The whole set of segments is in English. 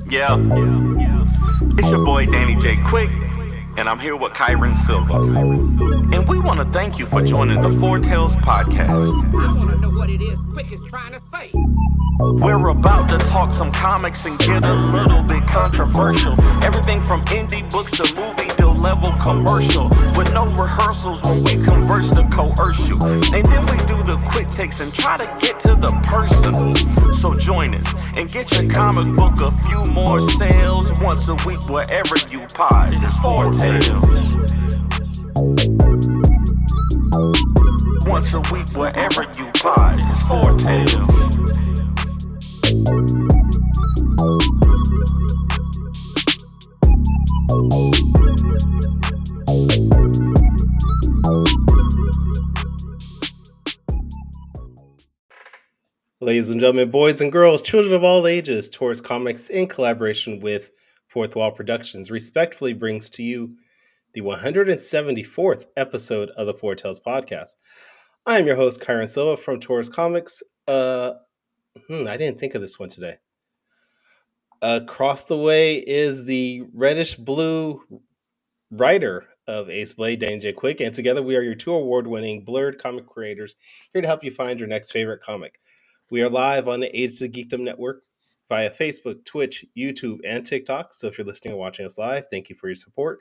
Yeah, it's your boy Danny J. Quick, and I'm here with Kyron Silva. And we want to thank you for joining the Four Tales podcast. I want to know what it is Quick is trying to say. We're about to talk some comics and get a little bit controversial. Everything from indie books to movie deal level commercial. With no rehearsals when we converse to coerce you. And then we do the quick takes and try to get to the person. So join us and get your comic book a few more sales once a week wherever you pod. It's Four Tales. Once a week wherever you pod. It's Four Tales. Ladies and gentlemen, boys and girls, children of all ages, Taurus Comics, in collaboration with Fourth Wall Productions, respectfully brings to you the 174th episode of the Four Tales podcast. I am your host, Kyron Silva from Taurus Comics. I didn't think of this one today. Across the way is the reddish-blue writer of Ace Blade, Danny J. Quick, and together we are your two award-winning blurred comic creators here to help you find your next favorite comic. We are live on the Age of Geekdom Network via Facebook, Twitch, YouTube, and TikTok. So if you're listening or watching us live, thank you for your support.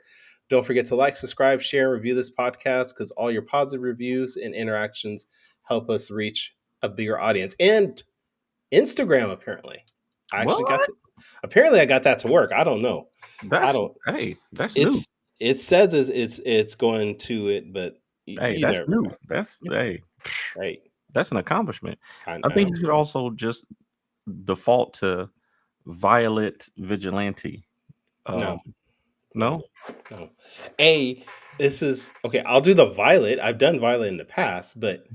Don't forget to like, subscribe, share, and review this podcast because all your positive reviews and interactions help us reach a bigger audience. And Instagram, apparently. I got that to work. I don't know. That's new. It says it's going to it, but That's new. Know. That's right. That's an accomplishment. I think you should also just default to Violet Vigilante. No. This is okay. I'll do the Violet. I've done Violet in the past, but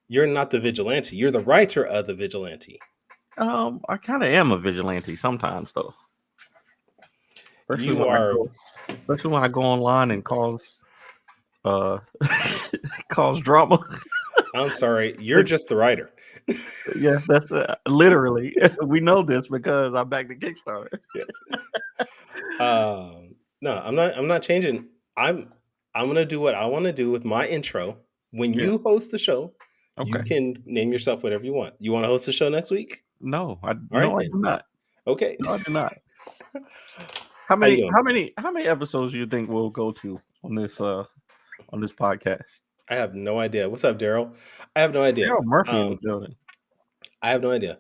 you're not the Vigilante. You're the writer of the Vigilante. I kind of am a vigilante sometimes, though. Especially when I go online and cause drama. I'm sorry, you're just the writer. Yes, that's literally. We know this because I backed the Kickstarter. Yes. No, I'm not changing. I'm gonna do what I want to do with my intro. When you host the show, you can name yourself whatever you want. You want to host the show next week? No, I do not. Okay. No, I do not. How many episodes do you think we'll go to on this podcast? I have no idea. What's up, Daryl? I have no idea. Daryl Murphy in the building. I have no idea.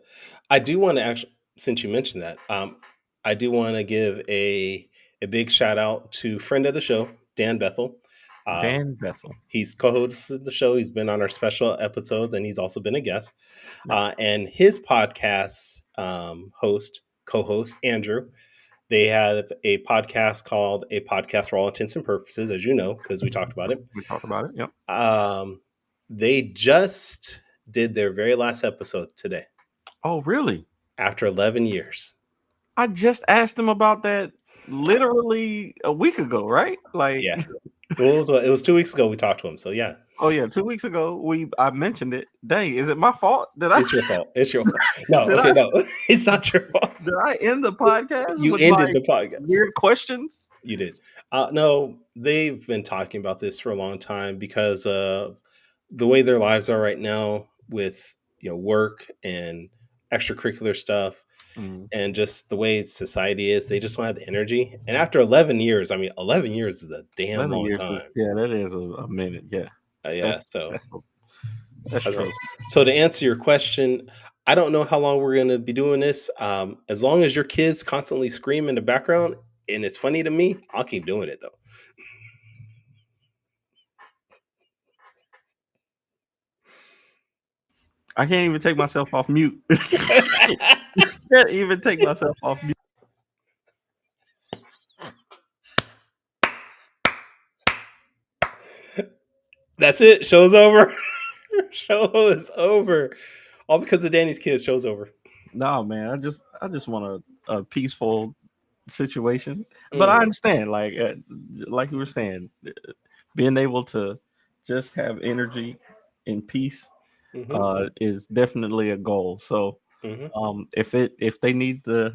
I do want to actually, since you mentioned that, I do want to give a big shout out to friend of the show, Dan Bethel. Dan Bethel. He's co-hosted the show. He's been on our special episodes, and he's also been a guest. And his podcast co-host, Andrew, they have a podcast called A Podcast for All Intents and Purposes, as you know, because we talked about it. Yep. They just did their very last episode today. Oh, really? After 11 years. I just asked him about that literally a week ago, right? Yeah. Well, it was 2 weeks ago we talked to him, so yeah. Oh yeah, 2 weeks ago I mentioned it. Dang, is it my fault? It's your fault. It's your fault. No, no, it's not your fault. Did I end the podcast? You ended the podcast. Weird questions? You did. No, they've been talking about this for a long time because the way their lives are right now with work and extracurricular stuff. And just the way society is, they just don't have the energy. And after 11 years, 11 years is a damn long time. That is a minute. Yeah. That's true. So to answer your question, I don't know how long we're going to be doing this. As long as your kids constantly scream in the background and it's funny to me, I'll keep doing it though. I can't even take myself off mute. Can't even take myself off mute. That's it. Show's over. Show is over. All because of Danny's kids. Show's over. No, man. I just want a peaceful situation. But I understand, like you were saying, being able to just have energy and peace is definitely a goal. So Mm-hmm. If they need to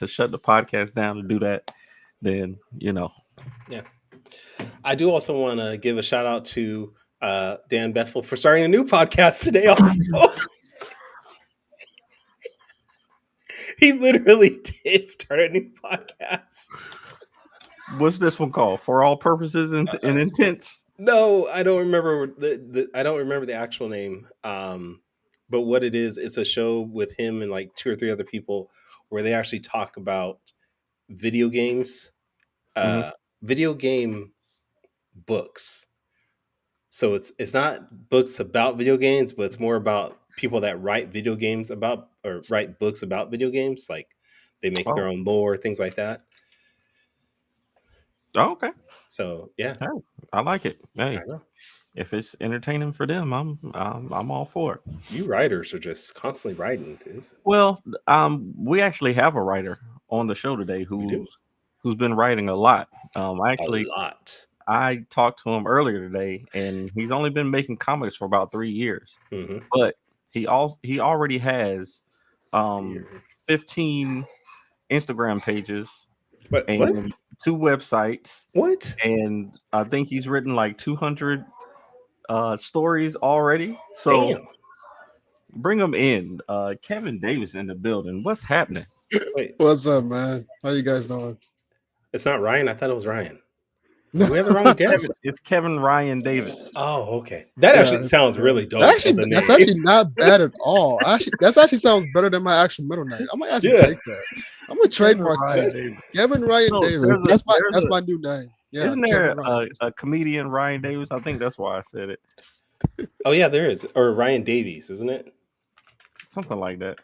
shut the podcast down to do that, then Yeah. I do also want to give a shout out to Dan Bethel for starting a new podcast today. Also, he literally did start a new podcast. What's this one called? For all purposes and intents. No, I don't remember I don't remember the actual name. But what it is, it's a show with him and like 2 or 3 other people where they actually talk about video games, Mhm. video game books. So it's not books about video games, but it's more about people that write video games about or write books about video games. Like they make their Oh, own lore, things like that. okay. So yeah, Hey, I like it. I Hey, know. if it's entertaining for them, I'm all for it. You writers are just constantly writing, dude. Well, we actually have a writer on the show today We do who's been writing a lot. a lot. I talked to him earlier today, and he's only been making comics for about 3 years, Hmm. but he already has 15 Instagram pages What? and 2 websites, What? and I think he's written like 200 stories already. So Damn. bring him in. Kevin Davis in the building. What's happening? Wait, What's up, man? How you guys doing? it's not Ryan. I thought it was Ryan. Do we have the wrong guest? It's Kevin Ryan Davis. Oh, okay. That Yeah, actually it's sounds okay. really dope. Actually, as a that's name. actually not bad at all. Actually, that's actually sounds better than my actual middle name. I might actually Yeah. take that. I'm gonna trademark Ryan that. Davis. Kevin Ryan No, Davis. there's That's a- my new name. Yeah. Isn't there Kevin Ryan. a comedian Ryan Davis? I think that's why I said it. Oh yeah, there is. Or Ryan Davies, isn't it? Something like that.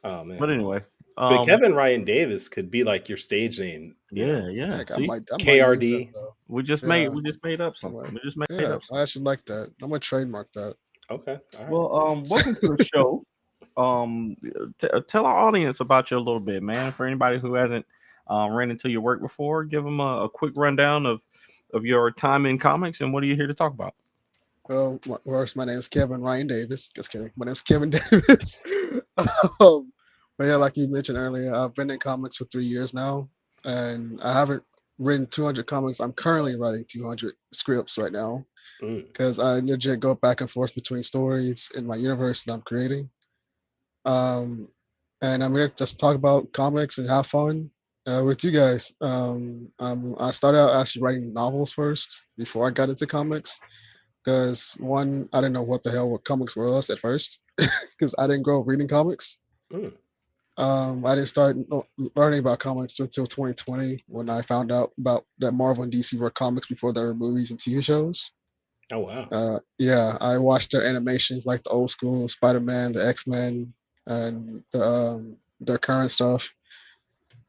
Oh man. But anyway, But Kevin Ryan Davis could be like your stage name. you know? yeah. Heck, See, I might use KRD. that, though. we just Yeah. made up something. Right. We just made Yeah, up something. I actually like that. I'm gonna trademark that. Okay. All right. Well, welcome to the show. Tell our audience about you a little bit, man. For anybody who hasn't ran into your work before, give them a quick rundown of your time in comics and what are you here to talk about? Well, first, my name is Kevin Ryan Davis. Just kidding. My name is Kevin Davis. But yeah, like you mentioned earlier, I've been in comics for 3 years now, and I haven't written 200 comics. I'm currently writing 200 scripts right now Mm. because I legit go back and forth between stories in my universe that I'm creating. Um, and I'm here to just talk about comics and have fun with you guys. I started out actually writing novels first before I got into comics because one, I didn't know what the hell what comics was at first because I didn't grow up reading comics. Mm. I didn't start learning about comics until 2020 when I found out about that Marvel and DC were comics before there were movies and TV shows. Oh wow. Yeah, I watched their animations like the old school Spider-Man, the X-Men, and their current stuff.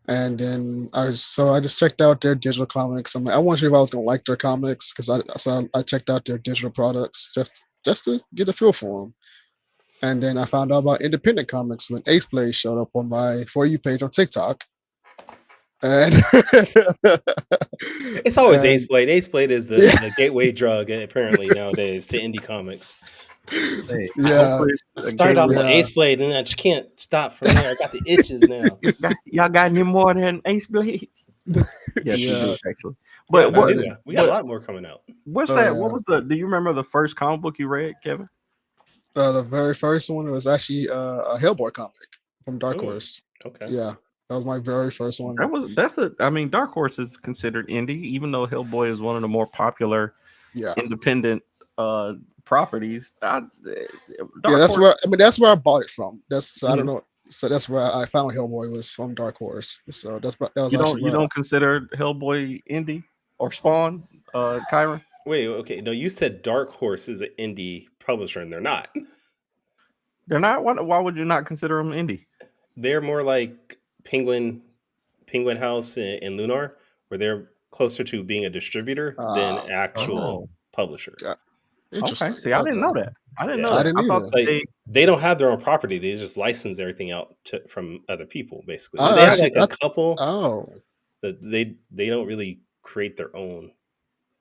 And then I just checked out their digital comics. I wasn't sure if I was gonna like their comics because I checked out their digital products just to get a feel for them. And then I found out about independent comics when Ace Blade showed up on my For You page on TikTok. And It's always and- Ace Blade. Ace Blade is the gateway drug apparently nowadays to indie comics. Hey, Yeah. hopefully I started off with Yeah. Ace Blade and I just can't stop from there. I got the itches now. y'all got any more than Ace Blades? Yes, Yeah. we do, actually. But But we got a lot more coming out. what's Oh, that? yeah. What was do you remember the first comic book you read, Kevin? The very first one was actually a Hellboy comic from Dark Oh. Horse. Okay. Yeah, that was my very first one. I mean, Dark Horse is considered indie, even though Hellboy is one of the more popular Yeah, independent properties. yeah, that's where I bought it from. I don't know. So that's where I found Hellboy was from Dark Horse. So that was you actually where- don't consider Hellboy indie or Spawn, Kyron? Wait, okay. No, you said Dark Horse is an indie publisher, and they're not. They're not. Why would you not consider them indie? They're more like Penguin House and Lunar, where they're closer to being a distributor than actual publisher. Yeah. Interesting. Okay. See, I didn't know that. I didn't Yeah. know I that. didn't I thought either. Like they don't have their own property; they just license everything out from other people, basically. Oh, They have actually, like a couple Oh, that they don't really create their own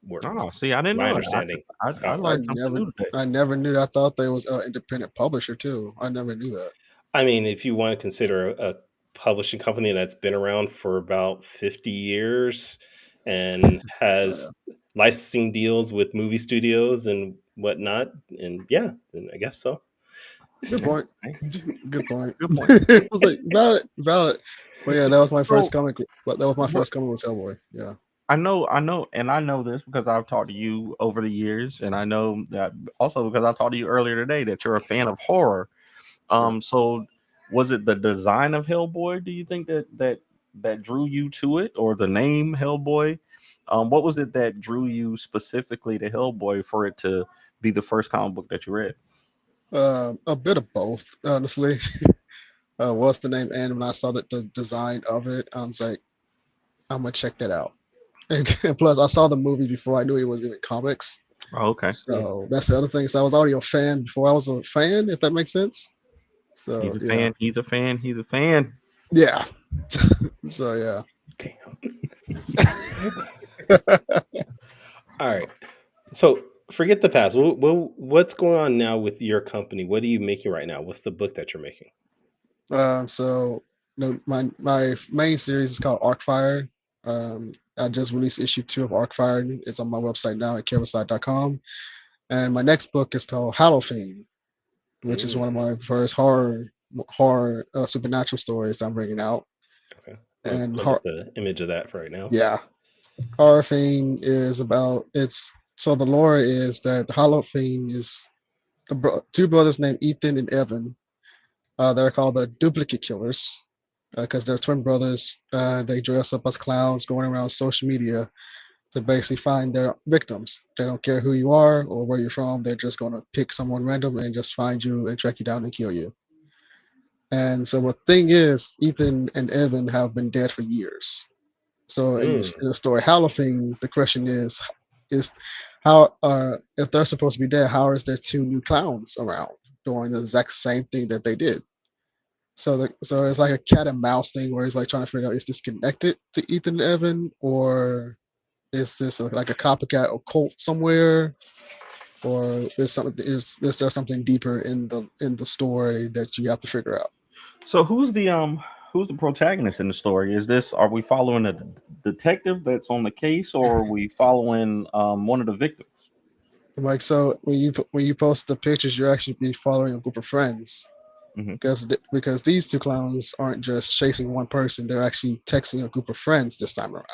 work. Oh, see, I didn't my know. understanding. I learned something new today. I never knew that. I thought they was an independent publisher too. I never knew that. I mean, if you want to consider a publishing company that's been around for about 50 years and has licensing deals with movie studios and whatnot, and yeah, then I guess so. Good point. Okay. Good point. Good point. I was like, valid, valid. But yeah, that was my first So, comic. But that was my what first comic was Hellboy. Yeah. I know, and I know this because I've talked to you over the years, and I know that also because I talked to you earlier today that you're a fan of horror. So was it the design of Hellboy? Do you think that drew you to it, or the name Hellboy? What was it that drew you specifically to Hellboy for it to be the first comic book that you read? A bit of both, honestly. What's the name? And when I saw that the design of it, I was like, I'm gonna check that out. And plus, I saw the movie before I knew it was even comics. Oh, okay. So that's the other thing. So I was already a fan before I was a fan, if that makes sense. So He's a yeah, fan. He's a fan. He's a fan. yeah. So yeah. Damn. All right. So forget the past. What's going on now with your company? What are you making right now? What's the book that you're making? So my main series is called Arcfire. I just released issue 2 of Arcfire. It's on my website now at caravasite.com. And my next book is called Hallowfien, which is one of my first horror supernatural stories I'm bringing out. Okay. And Look at the image of that for right now. yeah, Hallowfien is about so the lore is that Hallowfien is two brothers named Ethan and Evan. They're called the duplicate killers because they're twin brothers. They dress up as clowns going around social media to basically find their victims. They don't care who you are or where you're from. They're just going to pick someone random and just find you and track you down and kill you. And so the thing is, Ethan and Evan have been dead for years. So in the story Hallowfien, the question is how if they're supposed to be dead, how is there 2 new clowns around doing the exact same thing that they did? So it's like a cat and mouse thing where it's like trying to figure out, is this connected to Ethan and Evan, or is this like a copycat or cult somewhere, or is there something deeper in the story that you have to figure out? So who's the protagonist in the story? Are we following a detective that's on the case, or are we following one of the victims? Like, so when you post the pictures, you're actually be following a group of friends. Because these 2 clowns aren't just chasing one person, they're actually texting a group of friends this time around.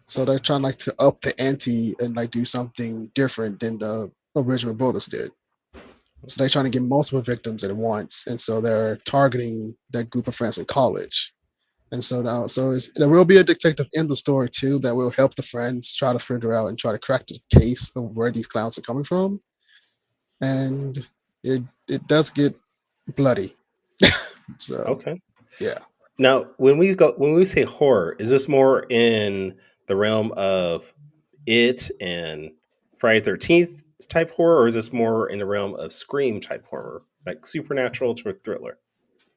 So they're trying like to up the ante and like do something different than the original brothers did. So they're trying to get multiple victims at once, and so they're targeting that group of friends in college. And so now, there will be a detective in the story too that will help the friends try to figure out and try to crack the case of where these clowns are coming from. And it does get bloody. So Okay. yeah. Now, when we say horror, is this more in the realm of It and Friday 13th type horror, or is this more in the realm of Scream type horror, like supernatural to a thriller?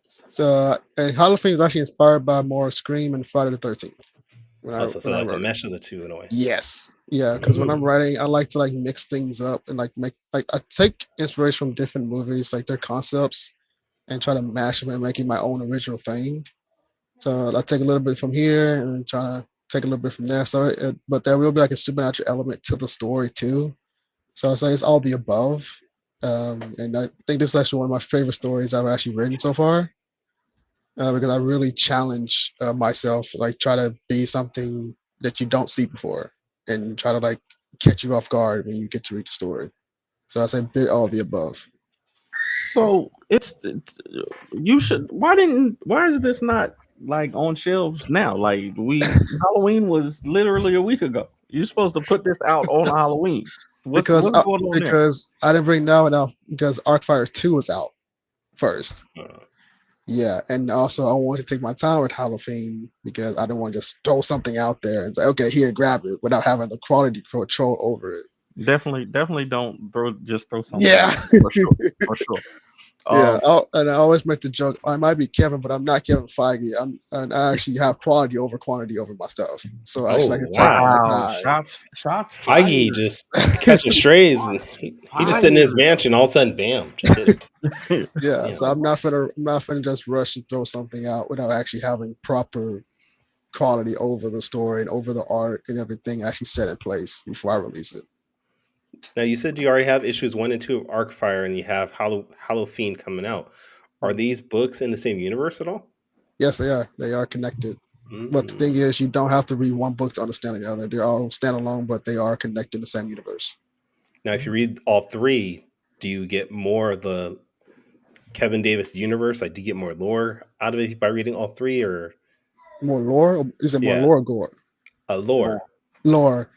So Halloween is actually inspired by more Scream and Friday the 13th. So like a mesh of the two in a way. Yes. Yeah, because when I'm writing, I like to like mix things up and like I take inspiration from different movies, like their concepts, and try to mash them and make it my own original thing. So I take a little bit from here and try to take a little bit from there. So, but there will be like a supernatural element to the story too. So it's all the above. And I think this is actually one of my favorite stories I've actually written so far. Because I really challenge myself, like try to be something that you don't see before, and try to like catch you off guard when you get to read the story. So I say bit all the above. So you should. Why is this not like on shelves now? Like Halloween was literally a week ago. You're supposed to put this out on Halloween. What's going on there? Because I didn't bring that one out because Arcfire 2 was out first. Yeah, and also I wanted to take my time with Halloween because I don't want to just throw something out there and say, okay, here, grab it, without having the quality control over it. Definitely don't throw something. Yeah, for sure. Yeah, Um, and I always make the joke. I might be Kevin, but I'm not Kevin Feige. And I actually have quality over quantity over my stuff. So I Oh actually can tell by wow, wow, the shots Feige fired. just guy. catching strays, and Shots he just sitting in his fired. mansion. All of a sudden, bam, just hit it. Yeah, Yeah. so I'm not finna just rush and throw something out without actually having proper quality over the story and over the art and everything actually set in place before I release it. Now you said you already have issues 1 and 2 of Arcfire, and you have Hallowfien coming out. Are Mhm. these books in the same universe at all? Yes, they are. They are connected. But the thing Mm. is, you don't have to read one book to understand the other. They're all standalone, but they are connected in the same universe. Now, if you read all three, do you get more of the Kevin Davis universe? Like, do you get more lore out of it by reading all three, or More lore? Or is it more yeah, lore or gore? lore? Lore.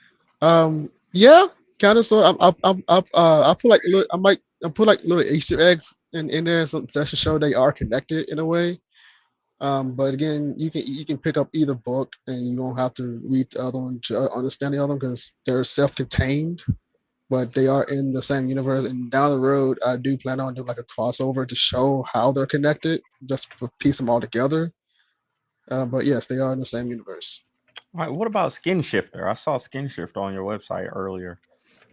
Yeah, kind of sort. I put like I put like little Easter eggs in there, so that should show they are connected in a way. But again, you can pick up either book, and you don't have to read the other one to understand the other one because they're self-contained, but they are in the same universe. And down the road, I do plan on doing like a crossover to show how they're connected, just to piece them all together. But yes, they are in the same universe. All right, what about Skin Shifter? I saw Skin Shifter on your website earlier,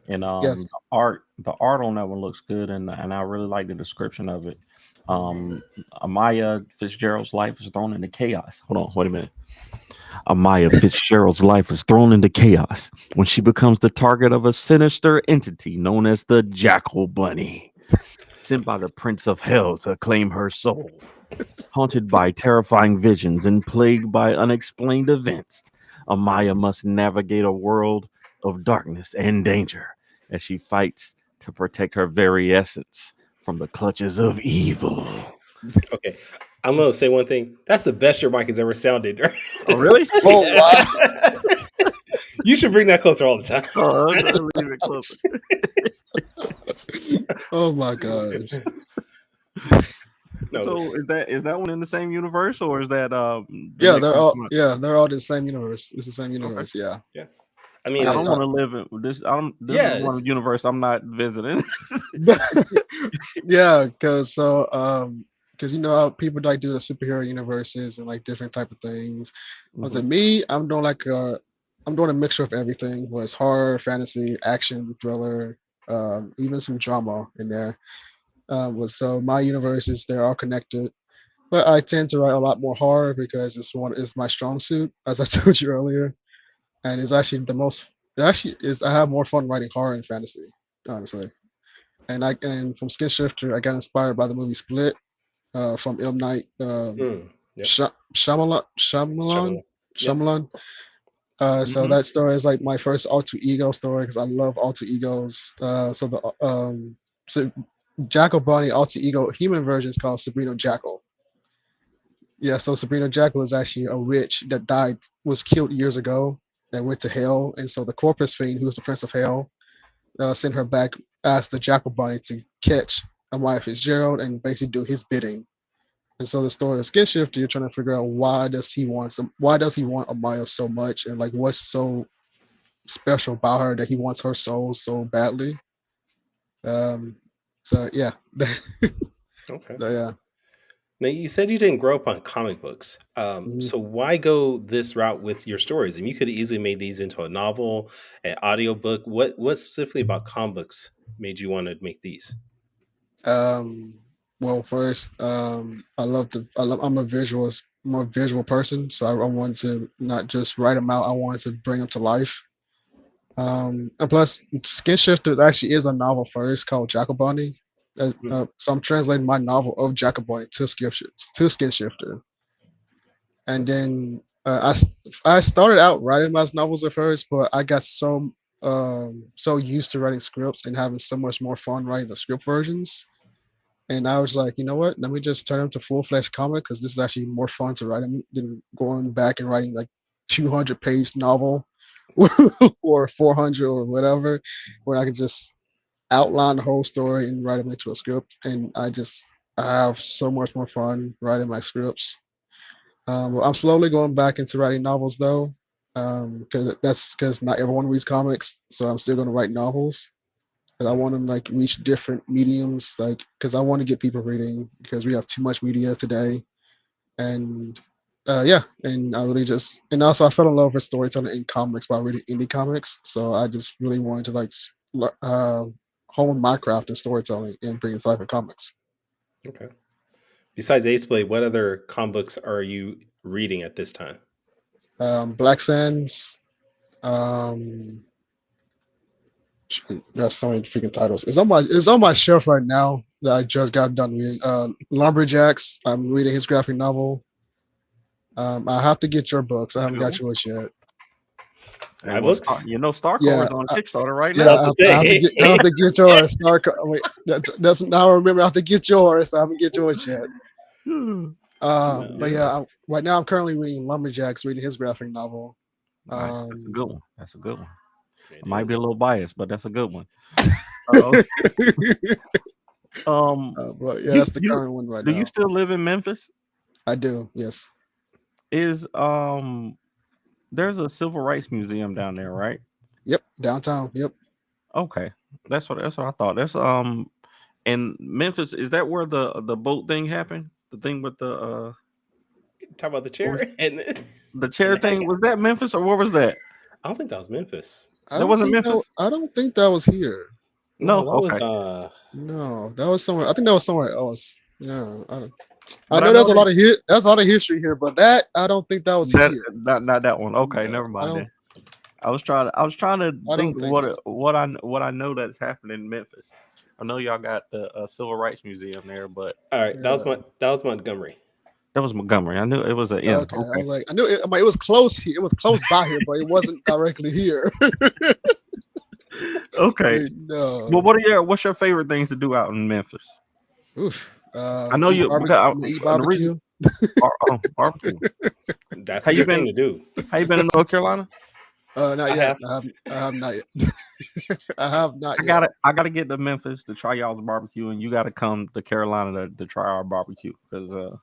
and Yes. the art on that one looks good, and I really like the description of it. Amaya Fitzgerald's life is thrown into chaos. Hold on, wait a minute. Amaya Fitzgerald's life is thrown into chaos when she becomes the target of a sinister entity known as the Jackal Bunny, sent by the Prince of Hell to claim her soul. Haunted by terrifying visions and plagued by unexplained events, Amaya must navigate a world of darkness and danger as she fights to protect her very essence from the clutches of evil. Okay, I'm gonna say one thing. That's the best your mic has ever sounded. Oh, really? Oh wow. Yeah. You should bring that closer all the time. Oh, okay, leave it closer. Oh my gosh. No, So is that one in the same universe, or is that the next one come out? They're all the same universe. It's the same Okay. universe. Yeah. yeah. I mean, I Yes. don't want to live in this. I don't. This is yeah, one universe I'm not visiting. Yeah, because you know how people like do the superhero universes and like different type of things. I was like Mhm. me, I'm doing a mixture of everything, where it's horror, fantasy, action, thriller, even some drama in there. So my universes they're all connected, but I tend to write a lot more horror because it's my strong suit, as I told you earlier, and it's actually the most. It actually is. I have more fun writing horror and fantasy, honestly. And from Skin Shifter, I got inspired by the movie Split from M Night yep. Shyamalan. Shyamalan. Shyamalan. Yep. Shyamalan. So Mhm. that story is like my first alter ego story because I love alter egos. So Jackal Bunny alter ego human version is called Sabrina Jackal. Yeah, so Sabrina Jackal is actually a witch that was killed years ago, and went to hell. And so the Corpus Fiend, who's the Prince of Hell, sent her back, asked the Jackal Bunny to catch Amaya Fitzgerald and basically do his bidding. And so the story of Skin Shifter, you're trying to figure out why does he want Amaya so much, and like what's so special about her that he wants her soul so badly. Um, so yeah, Okay. so, yeah. Now you said you didn't grow up on comic books. Mhm. So why go this route with your stories? I mean, you could have easily made these into a novel, an audiobook. What specifically about comic books made you want to make these? Um, well, first, I'm a more visual person, so I wanted to not just write them out. I wanted to bring them to life. And plus, Skin Shifter actually is a novel first called Jacobani. Mm. So I'm translating my novel of Jacobani to Skin Shifter, and then I started out writing my novels at first, but I got so used to writing scripts and having so much more fun writing the script versions. And I was like, you know what? Let me just turn them to full-fledged comic because this is actually more fun to write than going back and writing like 200-page novel or 400 or whatever, where I could just outline the whole story and write them into a script. And I have so much more fun writing my scripts. Well, I'm slowly going back into writing novels though, because not everyone reads comics, so I'm still going to write novels. because I want to like reach different mediums, like because I want to get people reading because we have too much media today, and yeah, and I really just and also I fell in love with storytelling in comics by reading indie comics, so I just really wanted to like hone my craft in storytelling and bring it to life in comics. Okay. Besides Ace Blade, what other comic books are you reading at this time? Black Sands. Um, There's so many freaking titles. It's on my shelf right now that I just got done reading. Lumberjacks. I'm reading his graphic novel. I have to get your books. I That's a haven't good got one. yours yet. Hey, My well, books? Starcore Yeah, is on Kickstarter right yeah. now. About to I have to say. get. I have to get yours. Wait, that's now. I remember. I have to get yours. I haven't get yours yet. No. But yeah, right now I'm currently reading Lumberjacks, reading his graphic novel. Nice. That's a good one. That's a good one. It I might be is. a little biased, but that's a good one. Uh, But yeah, you that's the you current one right do you now. still live in Memphis? I do. Yes. Is there's a civil rights museum down there, right? Yep. Downtown. Yep. Okay, that's what I thought. That's in Memphis. Is that where the boat thing happened? The thing with the Talk about the what was chair and the and chair the thing? hangout. Was that Memphis or where was that? I don't think that was Memphis. That wasn't Memphis. I don't think that was here. No, No, that was okay. No, that was somewhere. I think that was somewhere else. Yeah. I But I know know there's a that lot of here. There's a lot of history here, but that I don't think that was that here. not that one. Okay, No, never I mind don't. then. I was trying to I don't think think so. what I know that's happening in Memphis. I know y'all got the Civil Rights Museum there, but all right. Yeah. That was Montgomery. that was Montgomery. I knew it was an M. Okay. I Okay. was like, I knew it. I mean, it was close here. It was close by here, but it wasn't directly here. Okay. Well, No. what's your favorite things to do out in Memphis? Oof. I know Eat you barbecue. because Eat the reason barbecue. barbecue. That's How a you good thing been? to do. How you been in North Carolina? Not I yet. have. I have not yet. I have not yet. I gotta get to Memphis to try y'all's barbecue, and you gotta come to Carolina to try our barbecue because All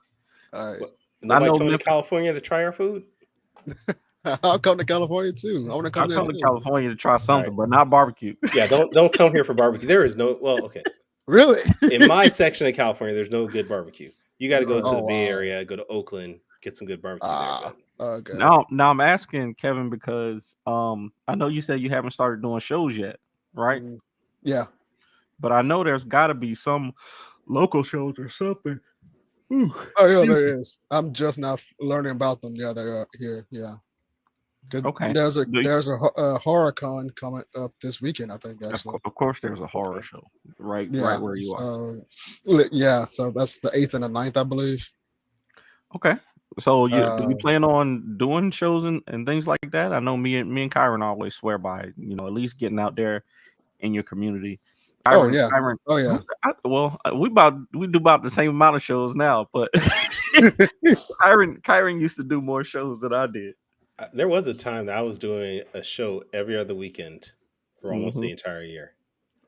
right. What, I nobody know coming to Memphis. California to try our food? I'll come to California too. I want to come I'll there come to too. California to try All something, right. but not barbecue. Yeah, don't come here for barbecue. There is no okay. Really? In my section of California, there's no good barbecue. You got to go to Oh the Bay wow. Area, go to Oakland, get some good barbecue there. But Okay. Now I'm asking Kevin because I know you said you haven't started doing shows yet, right? Mm, yeah. But I know there's got to be some local shows or something. Ooh, Oh yeah, excuse there is. I'm just now learning about them. Yeah, they're here. Yeah. 'Cause Okay. there's a horror con coming up this weekend. I think actually. Of course, there's a horror okay. show right Yeah. where you are. So yeah. So that's the 8th and the 9th, I believe. Okay. So do Uh. you plan on doing shows and things like that? I know me and Kyron always swear by at least getting out there in your community. Oh Kyron, yeah. Kyron, Oh yeah. we do about the same amount of shows now, but Kyron used to do more shows than I did. There was a time that I was doing a show every other weekend for almost Hmm. the entire year.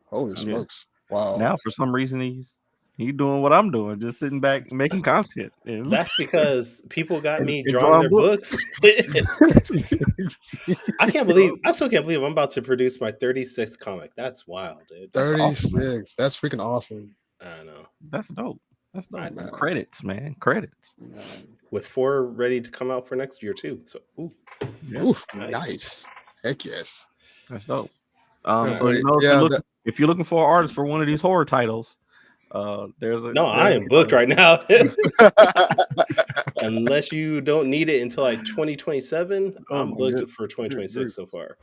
Holy Yeah. smokes! Wow. Now for some reason he's doing what I'm doing, just sitting back making content and, That's because people got me and drawing their drawing books. books. I still can't believe I'm about to produce my 36th comic. That's wild, dude. That's awesome, man. 36. That's freaking awesome. I know. That's dope. That's dope. Man. Credits, man. Credits. With 4 ready to come out for next year too. So, Yeah, Oof, nice. nice. Heck yes. that's dope. Yeah, So but if yeah, if you're looking for an artist for one of these horror titles, there's No, I am booked right now. that- Unless you don't need it until like 2027, Oh I'm my booked good, for good 2026 grief. so far.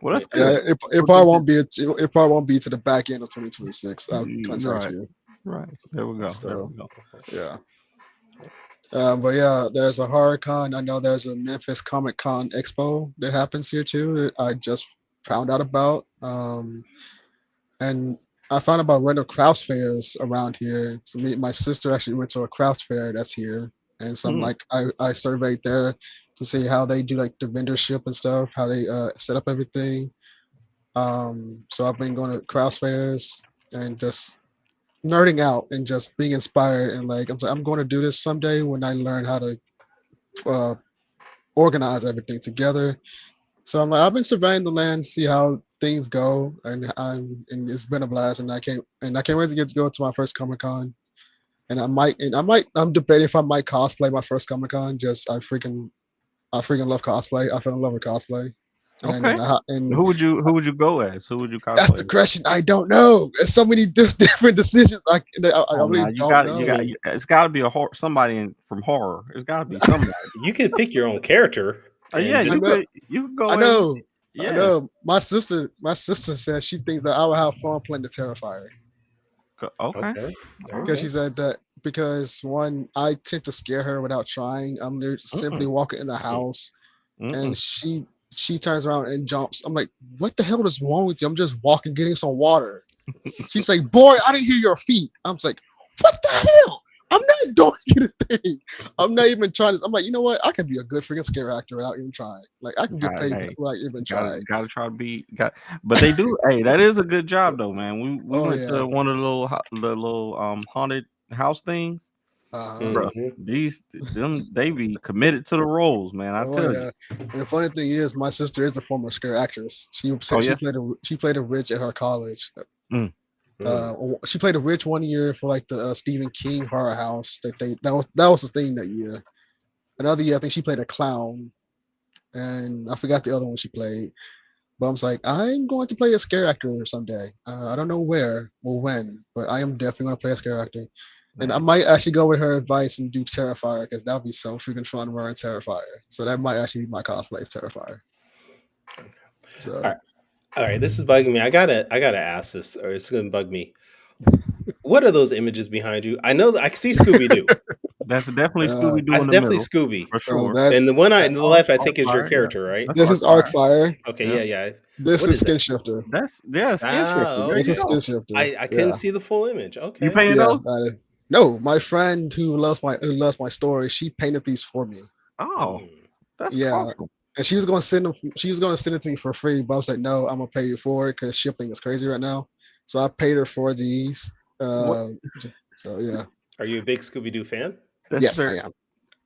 Well, that's yeah, good. it probably won't be. It probably won't be to the back end of 2026. I'll contact Right, you. right. There we go. There So we go. yeah. But yeah, there's a horror con. I know there's a Memphis Comic Con Expo that happens here too. That I just found out about. And I found about random crafts fairs around here. So my sister actually went to a crafts fair that's here, and so I'm Hmm. like I surveyed there to see how they do like the vendorship and stuff, how they set up everything. So I've been going to crafts fairs and just nerding out and just being inspired and like I'm going to do this someday when I learn how to uh, organize everything together. So I'm like I've been surveying the land, see how things go, and it's been a blast, and I can't wait to get to go to my first Comic-Con. And I'm debating if I might cosplay my first Comic-Con. Just I freaking love cosplay. I fell in love with cosplay. Okay. And Who would you go as? Who would you cosplay? that's the question. I don't know. There's so many different decisions. I really you don't got know. it's got to be a somebody from horror. It's got to be somebody. You could pick your own character. Yeah, and just- you could go. I know. Yeah. I know. My sister said she thinks that I would have fun playing the Terrifier. Okay. There you Because go. she said that because one, I tend to scare her without trying. I'm there simply walking in the house, and she turns around and jumps. I'm like, what the hell is wrong with you? I'm just walking, getting some water. She's like, boy, I didn't hear your feet. I'm just like, what the hell? I'm not doing anything. I'm not even trying this. I'm like, you know what? I can be a good freaking scare actor without even trying. Like I can get paid without even trying. Gotta try to be. But they do. Hey, that is a good job though, man. We went to one of the little haunted house things. Bro, they be committed to the roles, man. I tell you. And the funny thing is, my sister is a former scare actress. She played a witch at her college. She played a witch one year for like the Stephen King horror house. That was the thing that year. Another year, I think she played a clown, and I forgot the other one she played. But I was like, I'm going to play a scare actor someday. I don't know where or when, but I am definitely going to play a scare actor. And I might actually go with her advice and do Terrifier because that would be so freaking fun wearing Terrifier. So that might actually be my cosplay as Terrifier. So. All right, this is bugging me. I gotta ask this, or it's gonna bug me. What are those images behind you? I know that I see Scooby Doo. That's definitely Scooby Doo. That's definitely Scooby for sure. And the one to the left, I think, is your character, right? This is Arcfire. Okay, yeah. This is Skin Shifter. Skin Shifter. This is Skin Shifter. I couldn't see the full image. Okay, you painted those? No, my friend who loves my story, she painted these for me. Oh, that's awesome. And she was going to send them. She was going to send it to me for free, but I was like, no, I'm gonna pay you for it because shipping is crazy right now. So I paid her for these. So yeah. Are you a big Scooby Doo fan? Yes, I am.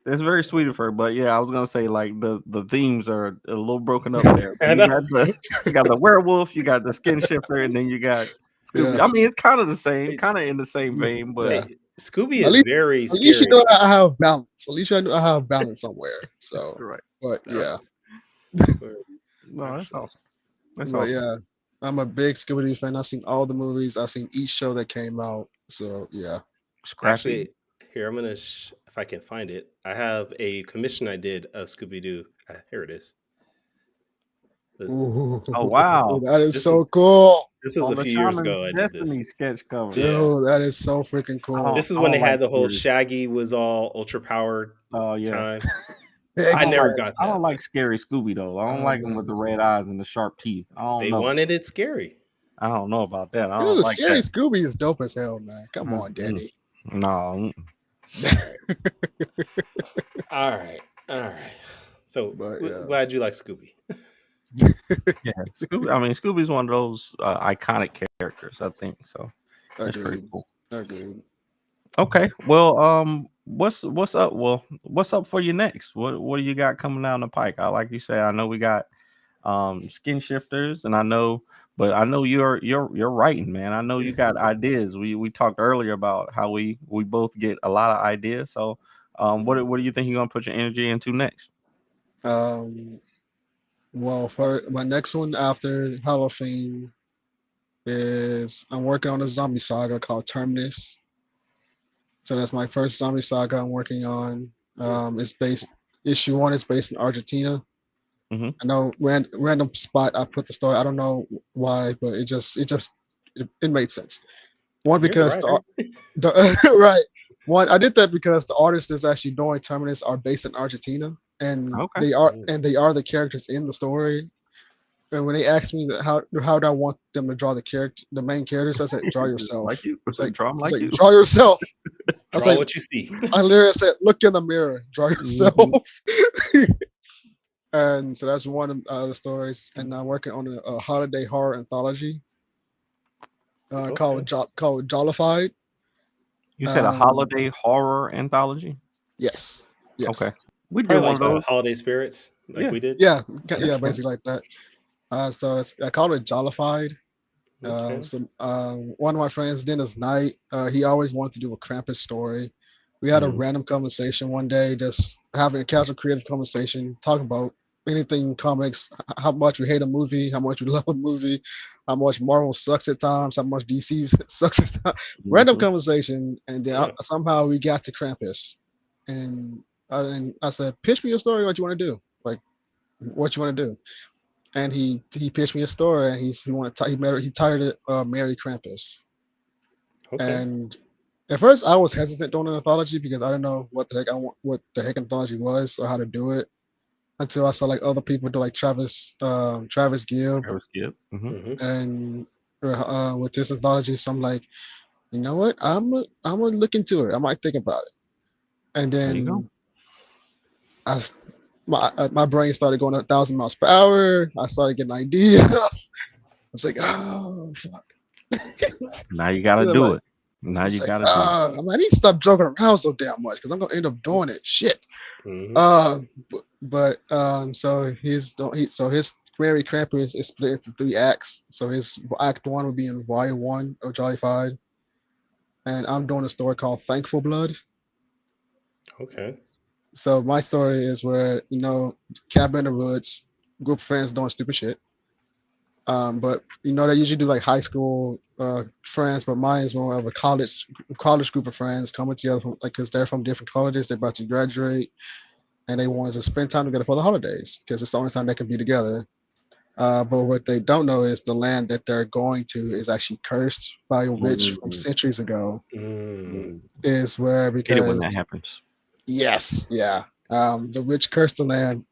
It's very sweet of her, but yeah, I was gonna say like the themes are a little broken up there. You got the werewolf, you got the Skin Shifter, and then you got Scooby. I mean, it's kind of the same, kind of in the same vein, but Scooby is very scary. At least you know I have balance. At least I know I have balance somewhere. So right. But yeah. No, that's awesome. That's awesome. Yeah, I'm a big Scooby Doo fan. I've seen all the movies. I've seen each show that came out. So yeah. Actually, here I'm gonna if I can find it. I have a commission I did of Scooby Doo. Here it is. Oh wow, that is so cool. This was a few years ago. I did this sketch cover. Dude, that is so freaking cool. This is when they had the whole Shaggy was all ultra powered. Oh yeah. Time. I never got that. I don't like scary Scooby though. I don't like him with the red eyes and the sharp teeth. They wanted it scary. I don't know about that. I Dude, don't like scary that. Scooby is dope as hell, man. Come on, Danny. No. All right. So glad you like Scooby. Yeah, Scooby. I mean, Scooby's one of those iconic characters. I think so. That's pretty cool. Okay. Well, what's up? Well, what's up for you next? What do you got coming down the pike? Like you say, I know we got Skin Shifters, and I know you're writing, man. I know you got ideas. We talked earlier about how we both get a lot of ideas. So, what do you think you're gonna put your energy into next? Well, for my next one after Hallowfien is I'm working on a zombie saga called Terminus. So that's my first zombie saga I'm working on. Issue 1 is based in Argentina. I know random spot I put the story. I don't know why, but it made sense. One, because right. One, I did that because the artists that's actually doing Terminus are based in Argentina, and they are the characters in the story. And when they asked me how do I want them to draw the main characters, I said, draw yourself. Like you. You. Draw yourself. Draw what you see. I literally said, look in the mirror, draw yourself. And so that's one of the stories. And I'm working on a holiday horror anthology called Jollified. You said a holiday horror anthology? Yes. Okay. We did one of those holiday spirits, we did. Yeah, basically like that. So I call it Jollified. Okay. One of my friends, Dennis Knight, he always wanted to do a Krampus story. We had a random conversation one day, just having a casual creative conversation, talking about anything in comics, how much we hate a movie, how much we love a movie, how much Marvel sucks at times, how much DC sucks at times. Random conversation, and then Yeah. somehow we got to Krampus, and I said, "Pitch me your story. What you want to do? Like, what you want to do?" And he pitched me a story, and he wanted he tired of Mary Krampus. Okay. And at first, I was hesitant doing an anthology because I didn't know what the heck anthology was or how to do it until I saw like other people do like Travis Gibb That was good. and with this anthology. So I'm like, you know what? I'm gonna look into it. I might think about it. And There you go. then I my brain started going 1,000 miles per hour. I started getting ideas. I was like, oh fuck. Now you got to I'm do like, it. Now I'm you like, got to do it. I'm like, I need to stop joking around so damn much because I'm gonna end up doing it. Shit. Mhm. So his Mary Krampus is split into 3 acts. So his act one would be in volume one of Jollified, and I'm doing a story called Thankful Blood. Okay. So my story is where cabin in the woods, group of friends doing stupid shit. But they usually do like high school friends, but mine is more of a college group of friends coming together because they're from different colleges. They're about to graduate, and they want to spend time together for the holidays because it's the only time they can be together. But what they don't know is the land that they're going to is actually cursed by a witch from Mm, centuries ago. Mm. Is where hate it when because that happens. yes, yeah, the witch cursed the land.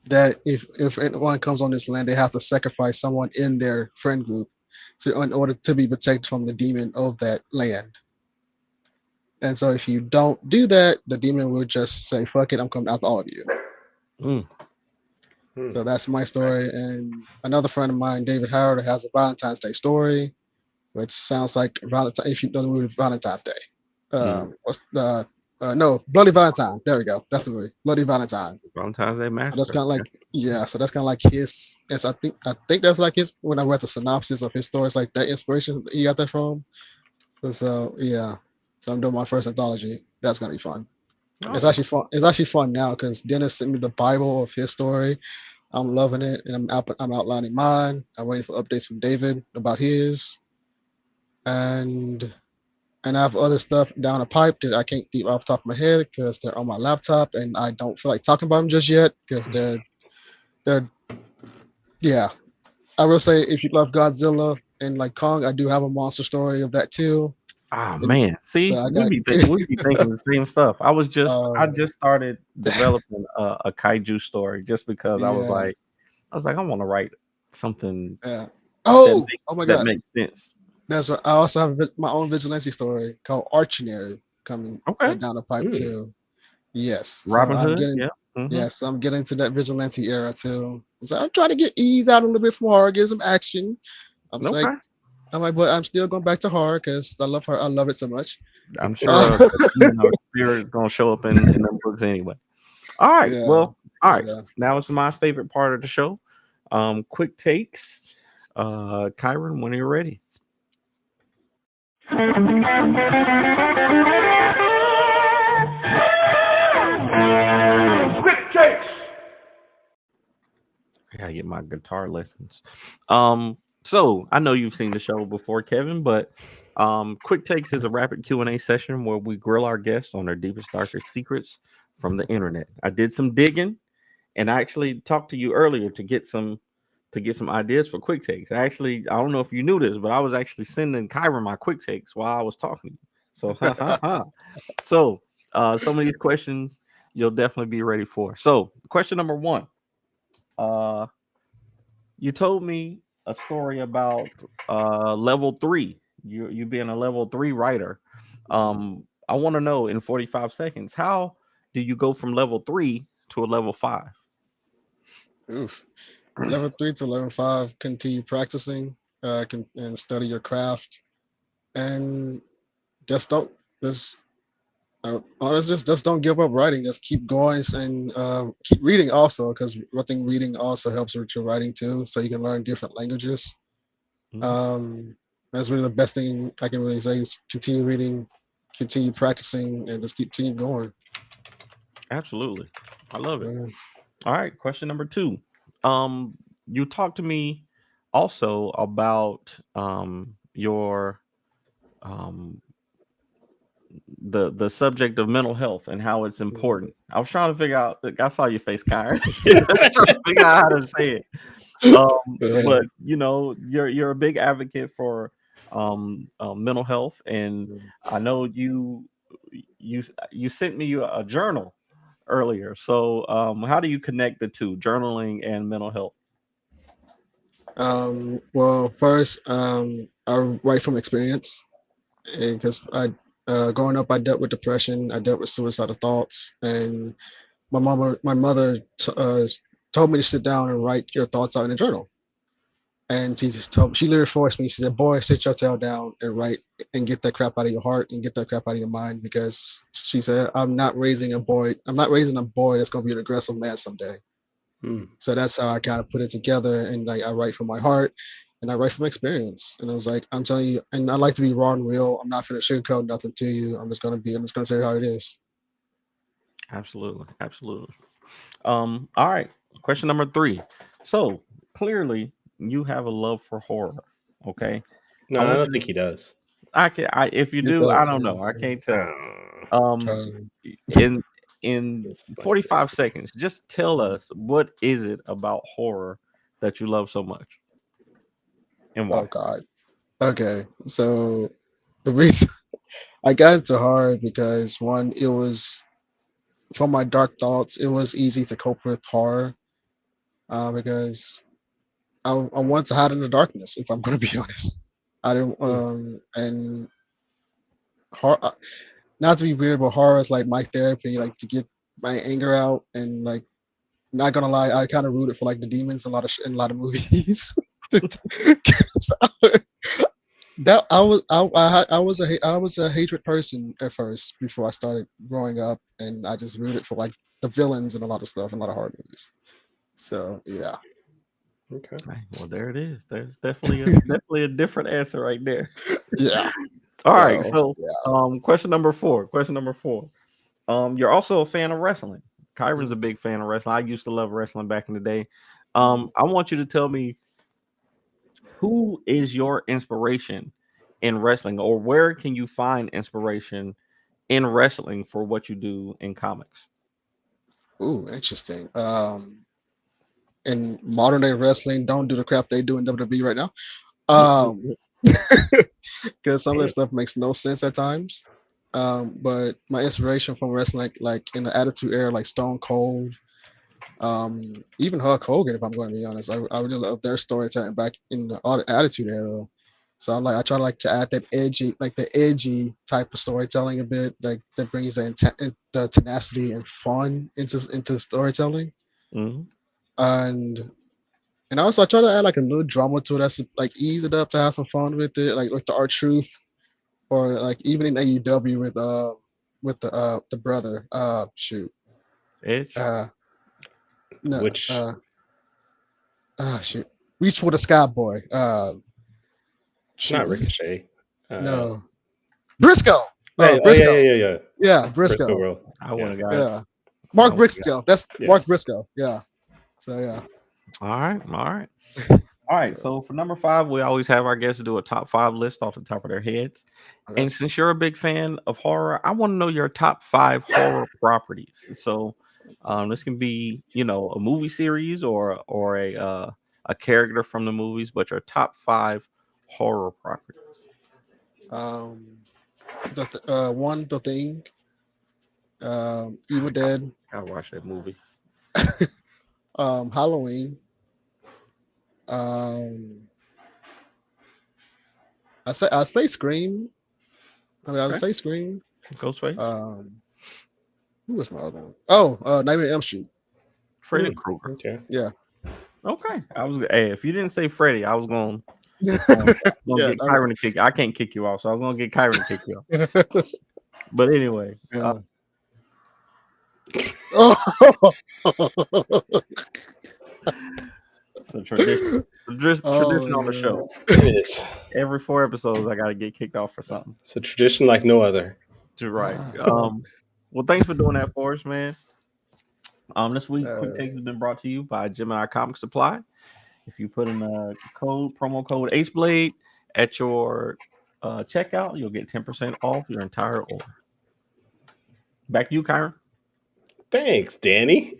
That if anyone comes on this land, they have to sacrifice someone in their friend group in order to be protected from the demon of that land. And so if you don't do that, the demon will just say, "Fuck it, I'm coming after all of you." Mm. Hmm. So that's my story. And another friend of mine, David Howard, has a Valentine's Day story, which sounds like Valentine. If you know the movie Valentine's Day, what's the no Bloody Valentine? There we go. That's the movie, Bloody Valentine. Valentine's Day So that's Massacre. kind of like So that's kind of like his. Yes, I think that's like his. When I read the synopsis of his story, it's like that inspiration he got that from. So yeah, so I'm doing my first anthology. That's gonna be fun. It's Awesome. actually fun. It's actually fun now because Dennis sent me the Bible of his story. I'm loving it, and I'm outlining mine. I'm waiting for updates from David about his, and I have other stuff down the pipe that I can't keep off the top of my head because they're on my laptop, and I don't feel like talking about them just yet because they're yeah. I will say if you love Godzilla and like Kong, I do have a monster story of that too. Ah And man, so see, I we got be thinking the same stuff. I um, just started developing a kaiju story just because yeah, I want to write something yeah. that Oh my that god. makes sense. That's right. I also have my own vigilante story called Archinary coming Okay, down the pipe Hmm. too. Yes. So Robin I'm Hood. getting Yeah. Hmm. yeah, so I'm getting to that vigilante era too. So I'm trying to get ease out a little bit from horror, get some action. I'm just Okay. but I'm still going back to horror because I love her. I love it so much. I'm sure Uh, spirit is gonna show up in them books anyway. All right. yeah, Well, all right. yeah. Now it's my favorite part of the show. Quick takes. Kyron, when you're ready. Quick takes. I gotta get my guitar lessons. So I know you've seen the show before, Kevin, but Quick Takes is a rapid Q&A session where we grill our guests on their deepest, darkest secrets from the internet. I did some digging, and I actually talked to you earlier to get some ideas for quick takes. I don't know if you knew this, but I was actually sending Kyron my quick takes while I was talking to you. So ha ha ha. So some of these questions you'll definitely be ready for. So question number one. Uh you told me a story about level three. You being a level 3 writer. I want to know in 45 seconds, how do you go from level 3 to a level 5? Oof. Level 3 to level 5. Continue practicing. And study your craft, and just don't just Honestly, just don't give up writing. Just keep going and keep reading also, because I think reading also helps with your writing too, so you can learn different languages. Mhm. Um, that's really the best thing I can really say is continue reading, continue practicing, and just continue going. Absolutely, I love it. Yeah. All right, question number 2. You talked to me also about your um the subject of mental health and how it's important. I was trying to figure out. Look, I saw your face, Kyron. I was trying to figure out how to say it. Yeah. But you're a big advocate for mental health, and I know you sent me a journal earlier. So how do you connect the two, journaling and mental health? Well, first, I write from experience because growing up, I dealt with depression, I dealt with suicidal thoughts, and my mother told me to sit down and write your thoughts out in a journal. And she literally forced me. She said, "Boy, sit your tail down and write and get that crap out of your heart and get that crap out of your mind." Because she said, "I'm not raising a boy. I'm not raising a boy that's going to be an aggressive man someday." Hmm. So that's how I kind of put it together. And like I write from my heart, and I write from experience. And I was like, I'm telling you, and I like to be raw and real. I'm not going to sugarcoat nothing to you. I'm just going to say how it is. Absolutely, absolutely. All right. Question number 3. So clearly, you have a love for horror. Okay, No, I I want don't you think to. he does. If you It's do, a, I don't know. I can't tell. Um, Um, in in it's like 45 seconds, just tell us what is it about horror that you love so much and oh why. God. Okay. So the reason I got into horror because one, it was from my dark thoughts. It was easy to cope with horror because I want to hide in the darkness. If I'm going to be honest, I didn't. hmm. And horror, not to be weird, but horror is like my therapy, like to get my anger out. And like, not gonna lie, I kind of rooted for like the demons in in a lot of movies. 'Cause that I was a hatred person at first before I started growing up, and I just rooted for like the villains and a lot of stuff in a lot of horror movies. So yeah, Okay. Right, well, there it is. There's definitely a different answer right there. yeah. All right. So So, yeah. question number 4. Question number 4. You're also a fan of wrestling. Kyron's a big fan of wrestling. I used to love wrestling back in the day. Mhm. I want you to tell me who is your inspiration in wrestling, or where can you find inspiration in wrestling for what you do in comics? Ooh, interesting. In modern day wrestling, don't do the crap they do in WWE right now. Um, because some of this stuff makes no sense at times. But my inspiration from wrestling, like in the Attitude Era, like Stone Cold, even Hulk Hogan, if I'm going to be honest, I really love their storytelling back in the Attitude Era. So I try to like to add that edgy, like the edgy type of storytelling a bit, like that brings the tenacity and fun into storytelling. Mhm. And also I try to add like a little drama to it that's like ease it up to have some fun with the art truth, or like even in AEW with the brother shoot Edge. uh no Which shoot, Reach for the Sky Boy, shoot not what's his, Ricochet. Uh, no, Briscoe, oh yeah, Briscoe, yeah. yeah, Briscoe Briscoe, World. I would Yeah, have got. yeah, I Mark would have got. Briscoe, that's yeah. Mark Briscoe, yeah. So yeah. All right. All right. All right. So for number 5, we always have our guests do a top 5 list off the top of their heads. Okay. And since you're a big fan of horror, I want to know your top 5 horror properties. So this can be, a movie series or a character from the movies, but your top 5 horror properties. um One, The Thing, Evil Dead, I watched that movie. Halloween, um I say Scream. I would Okay. say Scream. Ghostface, Um, who was my other one? Oh, Nightmare on Elm Street. Freddy Hmm. Krueger. Okay. Yeah. Okay. Hey, if you didn't say Freddy, I was going. Yeah. Gonna Yeah. get Kyron to kick. I can't kick you off, so I was gonna get Kyron to kick you off. But anyway, Yeah. Oh, it's a tradition. Tradition on the man. show. It is. Every 4 episodes, I gotta get kicked off for something. It's a tradition like no other. You're right. Well, thanks for doing that for us, man. This week, Quick Takes has been brought to you by Gemini Comic Supply. If you put in a promo code AceBlade at your checkout, you'll get 10% off your entire order. Back to you, Kyron. Thanks, Danny.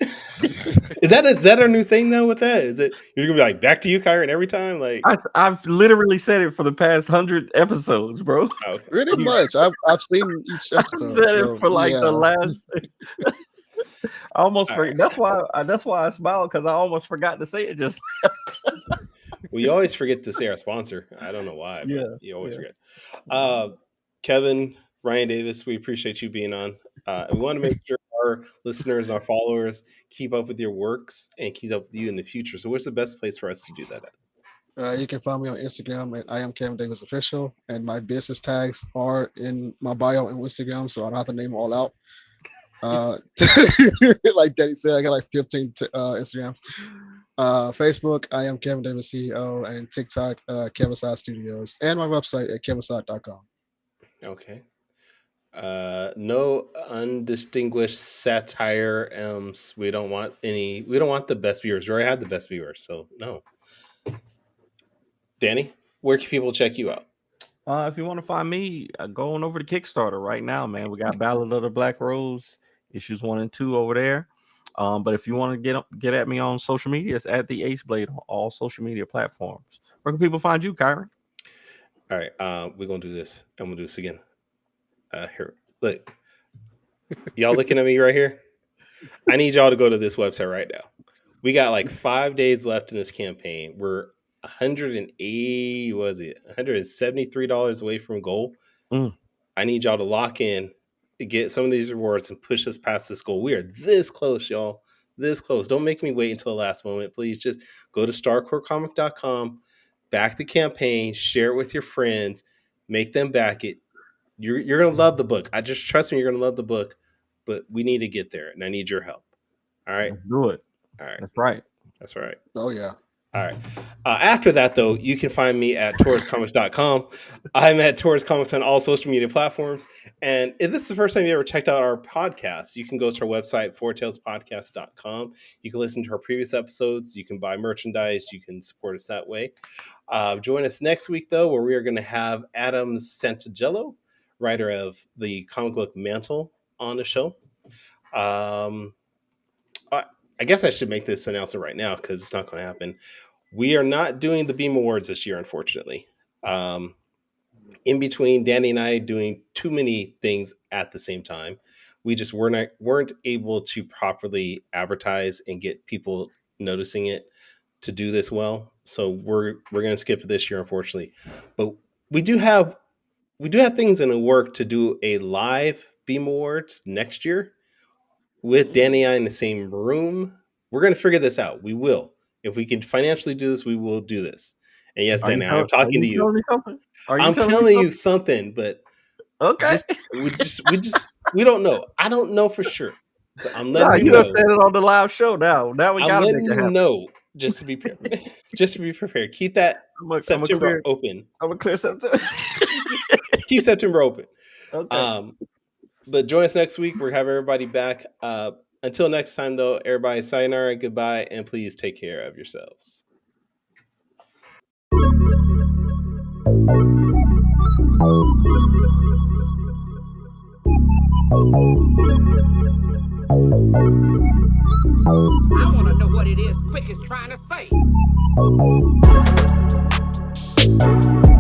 Is that our new thing though? With that, is it you're gonna be like back to you, Kyron, every time? Like I've literally said it for the past 100 episodes, bro. okay. Pretty much. I've seen each episode. I've said so, it for like the last. I almost forgot. That's why I smiled, because I almost forgot to say it just. We always forget to say our sponsor. I don't know why, but you always forget. Kevin, Ryan Davis, we appreciate you being on. We want to make sure our listeners and our followers keep up with your works and keep up with you in the future. So what's the best place for us to do that at? You can find me on Instagram at I am Kevin Davis Official, and my business tags are in my bio on Instagram, so I don't have to name them all out. Like Daddy said, I got like 15 Instagrams. Facebook, I am Kevin Davis CEO, and TikTok, Kevin Side Studios, and my website at kevinside.com. Okay. No undistinguished satire. We don't want any. We don't want the best viewers. We already had the best viewers, so no. Danny, where can people check you out? If you want to find me, go on over to Kickstarter right now, man. We got Ballad of the Black Rose issues 1 and 2 over there. But if you want to get at me on social media, it's at the Ace Blade on all social media platforms. Where can people find you, Kyron? All right, we're gonna do this. I'm gonna do this again. Here, look, y'all looking at me right here. I need y'all to go to this website right now. We got like 5 days left in this campaign. We're $173 away from goal. I need y'all to lock in, to get some of these rewards and push us past this goal. We are this close, y'all. This close. Don't make me wait until the last moment. Please just go to starcorecomic.com, back the campaign, share it with your friends, make them back it. You're gonna love the book. I just trust me, you're gonna love the book, but we need to get there, and I need your help. All right, let's do it. All right, that's right. Oh yeah. All right. After that, though, you can find me at TaurusComics.com. I'm at Taurus Comics on all social media platforms. And if this is the first time you ever checked out our podcast, you can go to our website, fourtailspodcast.com. You can listen to our previous episodes. You can buy merchandise. You can support us that way. Join us next week, though, where we are going to have Adam Santagello, writer of the comic book Mantle, on the show. I guess I should make this announcement right now because it's not going to happen. We are not doing the Beam Awards this year, unfortunately. In between Danny and I doing too many things at the same time, we just weren't able to properly advertise and get people noticing it to do this well. So we're going to skip this year, unfortunately. But we do have things in the work to do a live Beam Awards next year with Danny and I in the same room. We're going to figure this out. We will. If we can financially do this, we will do this. And yes, Danny, I'm talking to you. I'm telling you something, but okay. We don't know. I don't know for sure. But I'm letting you know. You said it on the live show now. Now we got to make it happen. Know just to be prepared. Just to be prepared. Keep that September open. I'm gonna clear September. Keep September open. Okay. But join us next week. We'll have everybody back. Until next time, though, everybody, sayonara, goodbye, and please take care of yourselves. I want to know what it is Quick is trying to say.